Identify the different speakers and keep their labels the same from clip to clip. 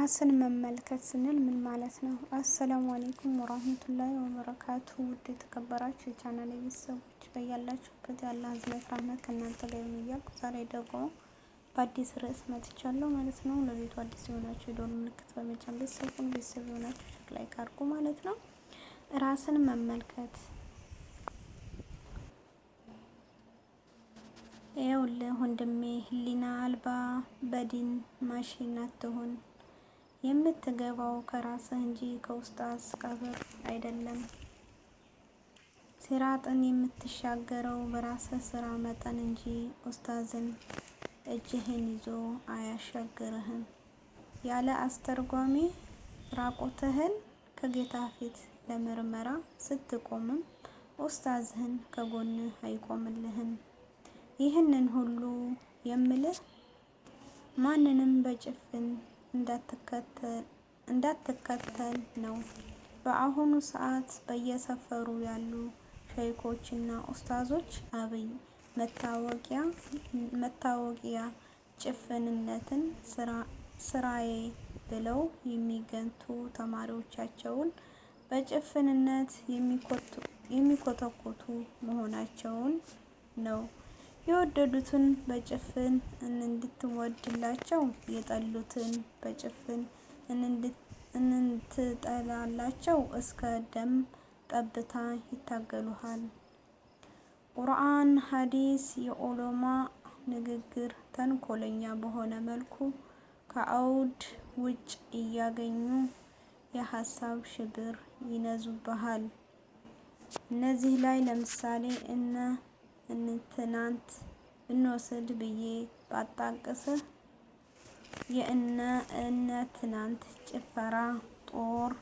Speaker 1: ራስን መመልከት ስንል ምን ማለት ነው? አሰላሙ አለይኩም ወራህመቱላሂ ወበረካቱ። ውድ የተከበራችሁ የቻናሌ ቤተሰቦች በያላችሁበት ያለ ህዝነት ራህመት ከእናንተ ጋር ይሁን እያልኩ ዛሬ ደግሞ በአዲስ ርዕስ መጥቻለሁ ማለት ነው። ለቤቱ አዲስ የሆናችሁ የደወል ምልክት በመጫን ቤተሰብ የሆናችሁ ላይክ አድርጉ ማለት ነው። ራስን መመልከት ይኸውልህ ወንድሜ፣ ህሊና አልባ በዲን ማሽን አትሁን። የምትገባው ከራስህ እንጂ ከኡስታዝ ቀብር አይደለም። ሲራጥን የምትሻገረው በራስህ ስራ መጠን እንጂ ኡስታዝን እጅህን ይዞ አያሻግርህም። ያለ አስተርጓሚ ራቆትህን ከጌታ ፊት ለምርመራ ስትቆምም ኡስታዝህን ከጎንህ አይቆምልህም። ይህንን ሁሉ የምልህ ማንንም በጭፍን እንዳትከተል ነው። በአሁኑ ሰዓት በየሰፈሩ ያሉ ሸይኮችና ኡስታዞች አብይ መታወቂያ ጭፍንነትን ስራዬ ብለው የሚገንቱ ተማሪዎቻቸውን በጭፍንነት የሚኮተኩቱ መሆናቸውን ነው። የወደዱትን በጭፍን እንድትወድላቸው፣ የጠሉትን በጭፍን እንድትጠላላቸው እስከ ደም ጠብታ ይታገሉሃል። ቁርአን፣ ሐዲስ፣ የዑለማ ንግግር ተንኮለኛ በሆነ መልኩ ከአውድ ውጭ እያገኙ የሀሳብ ሽብር ይነዙብሃል። እነዚህ ላይ ለምሳሌ እንትናንት ብንወስድ ብዬ ባጣቅስህ የእነትናንት ጭፈራ ጦር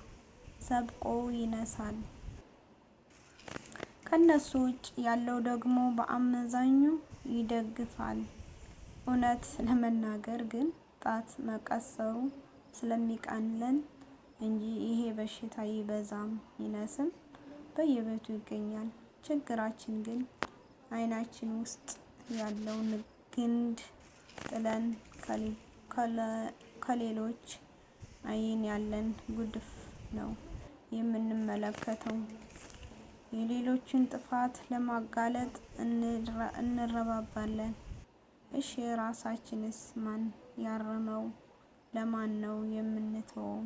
Speaker 1: ሰብቆ ይነሳል። ከነሱ ውጭ ያለው ደግሞ በአመዛኙ ይደግፋል። እውነት ለመናገር ግን ጣት መቀሰሩ ስለሚቀለን እንጂ ይሄ በሽታ ይበዛም ይነስም በየቤቱ ይገኛል። ችግራችን ግን አይናችን ውስጥ ያለውን ግንድ ጥለን ከሌሎች አይን ያለን ጉድፍ ነው የምንመለከተው። የሌሎችን ጥፋት ለማጋለጥ እንረባባለን። እሺ ራሳችንስ ማን ያርመው? ለማን ነው የምንተወው?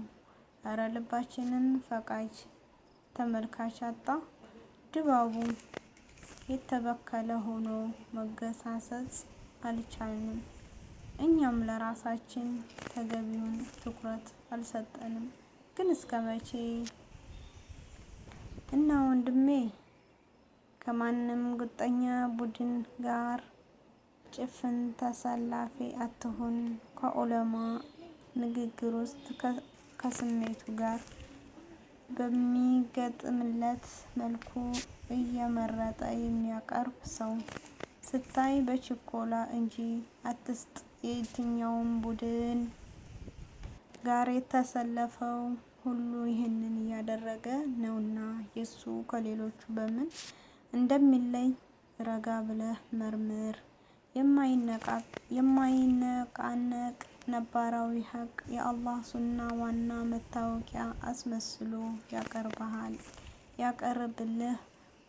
Speaker 1: እረ ልባችንን ፈቃጅ ተመልካች አጣ። ድባቡ የተበከለ ሆኖ መገሳጸጽ አልቻልንም። እኛም ለራሳችን ተገቢውን ትኩረት አልሰጠንም። ግን እስከ መቼ? እና ወንድሜ ከማንም ጉጠኛ ቡድን ጋር ጭፍን ተሰላፊ አትሁን። ከዑለማ ንግግር ውስጥ ከስሜቱ ጋር በሚገጥምለት መልኩ እየመረጠ የሚያቀርብ ሰው ስታይ በችኮላ እንጂ አትስጥ። የየትኛውም ቡድን ጋር የተሰለፈው ሁሉ ይህንን እያደረገ ነውና የሱ ከሌሎቹ በምን እንደሚለይ ረጋ ብለህ መርምር። የማይነቃነቅ ነባራዊ ሀቅ የአላህ ሱና ዋና መታወቂያ አስመስሎ ያቀርብልህ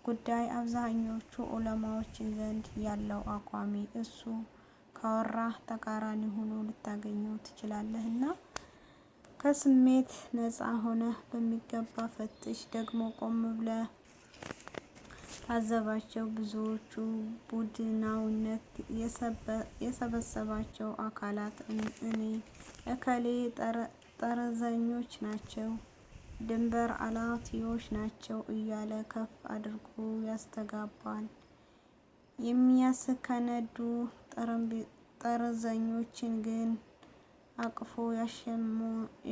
Speaker 1: ጉዳይ አብዛኞቹ ዑለማዎችን ዘንድ ያለው አቋሚ እሱ ካወራህ ተቃራኒ ሆኖ ልታገኘው ትችላለህና ከስሜት ነፃ ሆነህ በሚገባ ፈትሽ። ደግሞ ቆም ብለህ ታዘባቸው። ብዙዎቹ ቡድናዊነት የሰበሰባቸው አካላት እኔ እከሌ ጠረዘኞች ናቸው፣ ድንበር አላፊዎች ናቸው እያለ ከፍ አድርጎ ያስተጋባል። የሚያስከነዱ ጠረዘኞችን ግን አቅፎ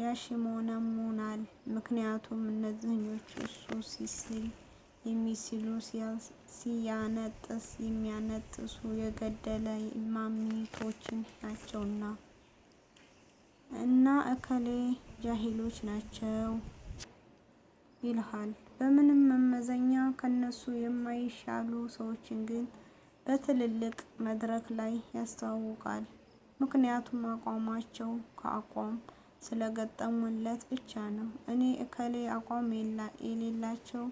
Speaker 1: ያሽሞነሙናል። ምክንያቱም እነዚህኞቹ እሱ ሲስል የሚስሉ፣ ሲያነጥስ የሚያነጥሱ፣ የገደለ ኢማሚቶችን ናቸውና እና እከሌ ጃሂሎች ናቸው ይልሃል። በምንም መመዘኛ ከነሱ የማይሻሉ ሰዎችን ግን በትልልቅ መድረክ ላይ ያስተዋውቃል። ምክንያቱም አቋማቸው ከአቋም ስለገጠሙለት ብቻ ነው። እኔ እከሌ አቋም የሌላቸው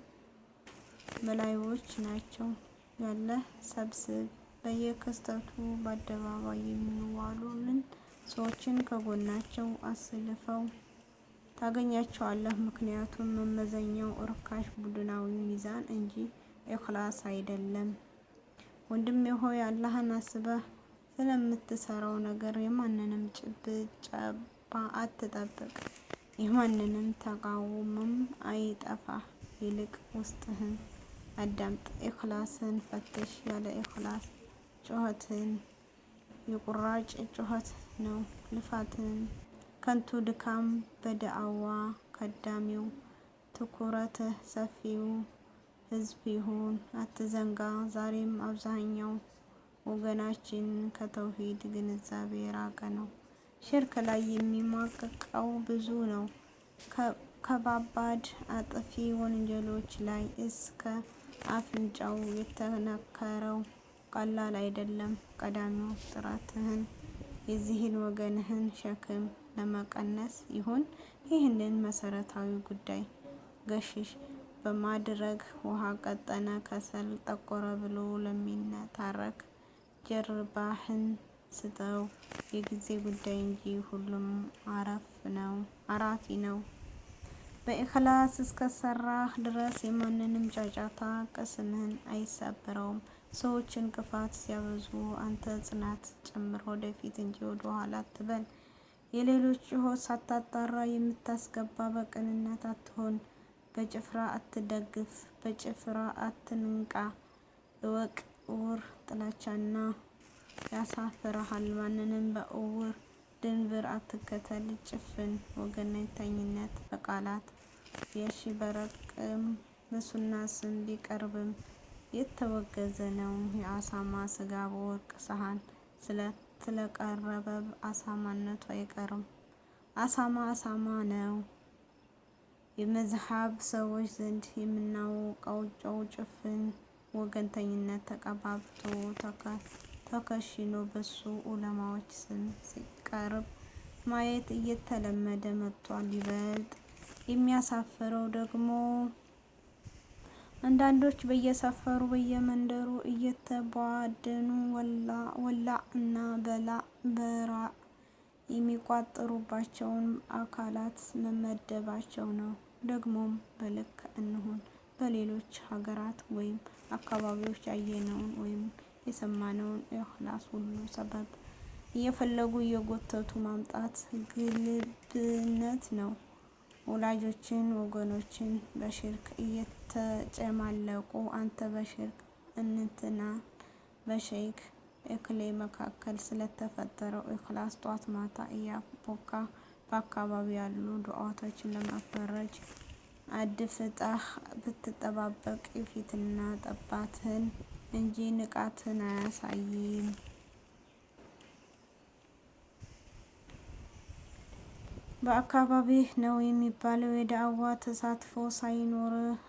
Speaker 1: በላዮች ናቸው ያለህ ሰብስብ። በየክስተቱ በአደባባይ የሚዋሉልን ሰዎችን ከጎናቸው አሰልፈው ታገኛቸዋለህ። ምክንያቱም መመዘኛው እርካሽ ቡድናዊ ሚዛን እንጂ ኢኽላስ አይደለም። ወንድሜ ሆይ አላህን አስበህ ስለምትሰራው ነገር የማንንም ጭብጨባ አትጠብቅ። የማንንም ተቃውሞም አይጠፋ። ይልቅ ውስጥህን አዳምጥ፣ ኢኽላስን ፈትሽ። ያለ ኢኽላስ ጩኸትን የቁራጭ ጩኸት ነው። ልፋትን ከንቱ ድካም በደዓዋ ከዳሚው ትኩረትህ ሰፊው ህዝብ ይሁን። አትዘንጋ፣ ዛሬም አብዛኛው ወገናችን ከተውሂድ ግንዛቤ የራቀ ነው። ሽርክ ላይ የሚማቀቀው ብዙ ነው። ከባባድ አጥፊ ወንጀሎች ላይ እስከ አፍንጫው የተነከረው ቀላል አይደለም። ቀዳሚው ጥረትህን የዚህን ወገንህን ሸክም ለመቀነስ ይሁን። ይህንን መሰረታዊ ጉዳይ ገሽሽ በማድረግ ውሃ ቀጠነ ከሰል ጠቆረ ብሎ ለሚነታረክ ጀርባህን ስጠው። የጊዜ ጉዳይ እንጂ ሁሉም አራፊ ነው። በኢኽላስ እስከሰራህ ድረስ የማንንም ጫጫታ ቅስምህን አይሰብረውም። ሰዎች እንቅፋት ሲያበዙ አንተ ጽናት ጨምር፣ ወደፊት እንጂ ወደ ኋላ አትበል። የሌሎች ጩኸት ሳታጣራ የምታስገባ በቅንነት አትሆን። በጭፍራ አትደግፍ፣ በጭፍራ አትንቃ። እወቅ፣ እውር ጥላቻና ያሳፍርሃል። ማንንም በእውር ድንብር አትከተል። ጭፍን ወገንተኝነት በቃላት ቢያሽበረቅም በሱና ስም ቢቀርብም የተወገዘ ነው። የአሳማ ስጋ በወርቅ ሰሃን ስለቀረበ አሳማነቱ አይቀርም። አሳማ አሳማ ነው። የመዝሀብ ሰዎች ዘንድ የምናውቀው ጨው ጭፍን ወገንተኝነት ተቀባብቶ ተከሽኖ በሱ ዑለማዎች ስም ሲቀርብ ማየት እየተለመደ መጥቷል። ይበልጥ የሚያሳፍረው ደግሞ አንዳንዶች በየሰፈሩ በየመንደሩ እየተቧደኑ ወላዕ እና በራዕ የሚቋጠሩባቸውን አካላት መመደባቸው ነው። ደግሞም በልክ እንሁን። በሌሎች ሀገራት ወይም አካባቢዎች ያየነውን ወይም የሰማነውን ኢኽላስ ሁሉ ሰበብ እየፈለጉ እየጎተቱ ማምጣት ግልብነት ነው። ወላጆችን ወገኖችን በሽርክ እየተጨማለቁ አንተ በሽርክ እንትና በሸይክ እክሌ መካከል ስለተፈጠረው ኢኽላስ ጧት ማታ እያቦካ በአካባቢ ያሉ ዱዓቶችን ለመፈረጅ አድፍጠህ ብትጠባበቅ የፊትና ጠባትህን እንጂ ንቃትን አያሳይም። በአካባቢህ ነው የሚባለው የዳዕዋ ተሳትፎ ሳይኖርህ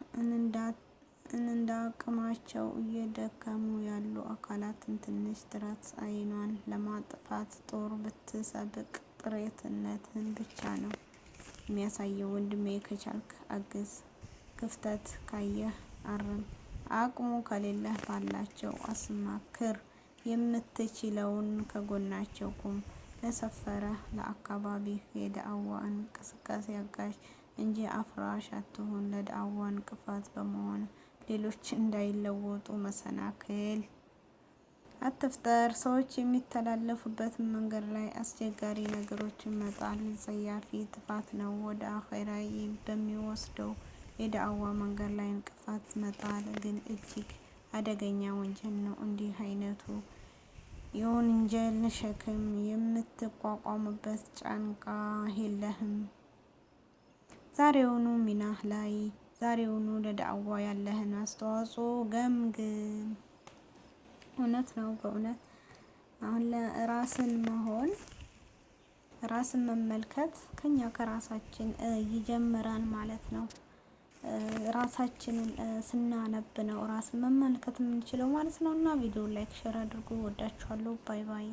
Speaker 1: እንዳቅማቸው እየደከሙ ያሉ አካላትን ትንሽ ጥረት አይኗን ለማጥፋት ጦር ብትሰብቅ ጥሬትነትን ብቻ ነው የሚያሳየው። ወንድሜ ከቻልክ አግዝ፣ ክፍተት ካየህ አርም፣ አቅሙ ከሌለህ ባላቸው አስማክር፣ የምትችለውን ከጎናቸው ቁም። ለሰፈረህ ለአካባቢህ የዳዕዋ እንቅስቃሴ አጋዥ እንጂ አፍራሽ አትሁን። ለዳዕዋ እንቅፋት በመሆን ሌሎች እንዳይለወጡ መሰናክል አትፍጠር። ሰዎች የሚተላለፉበት መንገድ ላይ አስቸጋሪ ነገሮችን መጣል ጸያፊ ጥፋት ነው። ወደ አኼራ በሚወስደው የዳዕዋ መንገድ ላይ እንቅፋት መጣል ግን እጅግ አደገኛ ወንጀል ነው። እንዲህ አይነቱ የወንጀል ሸክም የምትቋቋምበት ጫንቃ የለህም። ዛሬውኑ ሚናህ ላይ ዛሬውኑ ለዳዕዋ ያለህን አስተዋጽኦ ገምግም። እውነት ነው። በእውነት አሁን ለራስን መሆን ራስን መመልከት ከኛ ከራሳችን ይጀምራል ማለት ነው። ራሳችንን ስናነብ ነው ራስን መመልከት የምንችለው ማለት ነው። እና ቪዲዮ ላይክ ሼር አድርጉ። ወዳችኋለሁ። ባይ ባይ።